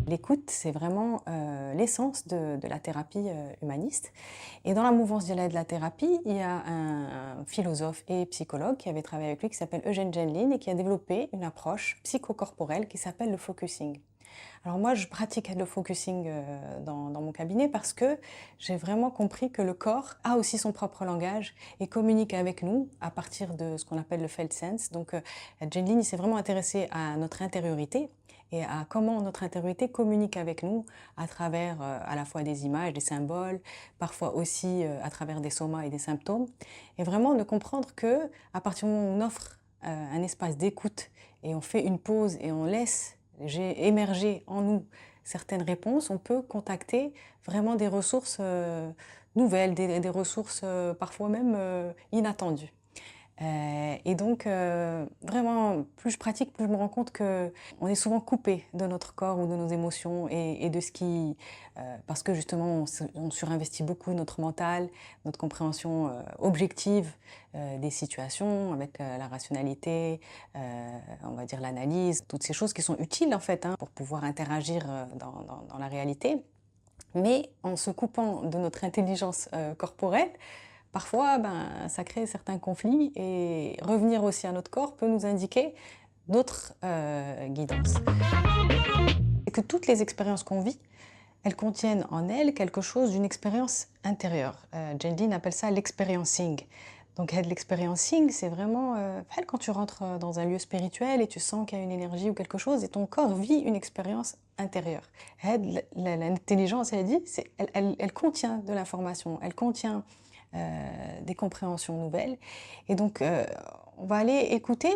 L'écoute, c'est vraiment l'essence de la thérapie humaniste. Et dans la mouvance de la thérapie, il y a un philosophe et psychologue qui avait travaillé avec lui, qui s'appelle Eugene Genlin, et qui a développé une approche psychocorporelle qui s'appelle le focusing. Alors moi, je pratique le focusing dans mon cabinet parce que j'ai vraiment compris que le corps a aussi son propre langage et communique avec nous à partir de ce qu'on appelle le felt sense. Donc Genlin s'est vraiment intéressé à notre intériorité et à comment notre intériorité communique avec nous à travers à la fois des images, des symboles, parfois aussi à travers des somas et des symptômes. Et vraiment de comprendre que à partir du moment où on offre un espace d'écoute et on fait une pause et on laisse j'ai émergé en nous certaines réponses, on peut contacter vraiment des ressources nouvelles, des ressources parfois même inattendues. Et donc, vraiment, plus je pratique, plus je me rends compte que on est souvent coupé de notre corps ou de nos émotions et de ce qui... parce que justement, on surinvestit beaucoup notre mental, notre compréhension objective des situations, avec la rationalité, on va dire l'analyse, toutes ces choses qui sont utiles en fait hein, pour pouvoir interagir dans la réalité. Mais en se coupant de notre intelligence corporelle, parfois, ça crée certains conflits et revenir aussi à notre corps peut nous indiquer d'autres guidances. Et que toutes les expériences qu'on vit, elles contiennent en elles quelque chose d'une expérience intérieure. Genlin appelle ça l'experiencing. Donc l'experiencing, c'est vraiment quand tu rentres dans un lieu spirituel et tu sens qu'il y a une énergie ou quelque chose et ton corps vit une expérience intérieure. L'intelligence, elle dit, elle contient de l'information, elle contient des compréhensions nouvelles. Et donc, on va aller écouter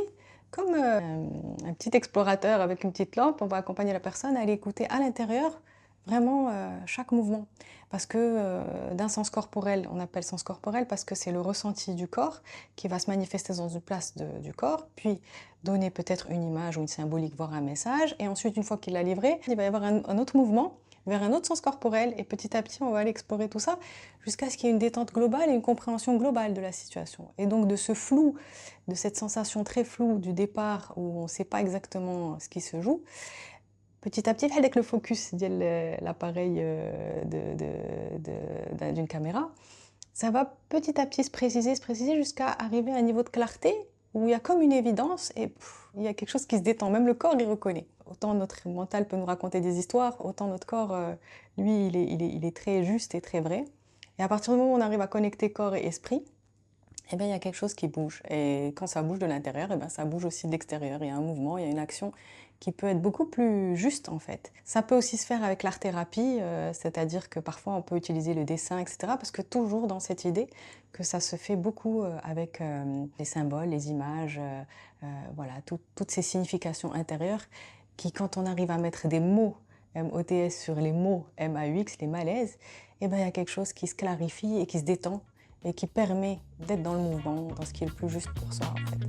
comme un petit explorateur avec une petite lampe, on va accompagner la personne à aller écouter à l'intérieur vraiment chaque mouvement. Parce que d'un sens corporel, on appelle sens corporel parce que c'est le ressenti du corps qui va se manifester dans une place du corps, puis donner peut-être une image ou une symbolique, voire un message. Et ensuite, une fois qu'il l'a livré, il va y avoir un autre mouvement vers un autre sens corporel. Et petit à petit, on va aller explorer tout ça jusqu'à ce qu'il y ait une détente globale et une compréhension globale de la situation. Et donc de ce flou, de cette sensation très floue du départ où on ne sait pas exactement ce qui se joue, petit à petit, avec le focus de l'appareil d'une caméra, ça va petit à petit se préciser jusqu'à arriver à un niveau de clarté où il y a comme une évidence et il y a quelque chose qui se détend. Même le corps, il reconnaît. Autant notre mental peut nous raconter des histoires, autant notre corps, lui, il est très juste et très vrai. Et à partir du moment où on arrive à connecter corps et esprit, eh bien, il y a quelque chose qui bouge. Et quand ça bouge de l'intérieur, eh bien, ça bouge aussi de l'extérieur. Il y a un mouvement, il y a une action qui peut être beaucoup plus juste, en fait. Ça peut aussi se faire avec l'art-thérapie, c'est-à-dire que parfois on peut utiliser le dessin, etc. Parce que toujours dans cette idée que ça se fait beaucoup avec les symboles, les images, voilà, toutes ces significations intérieures qui, quand on arrive à mettre des mots M-O-T-S sur les mots M-A-U-X, les malaises, eh bien, il y a quelque chose qui se clarifie et qui se détend et qui permet d'être dans le mouvement, dans ce qui est le plus juste pour soi en fait.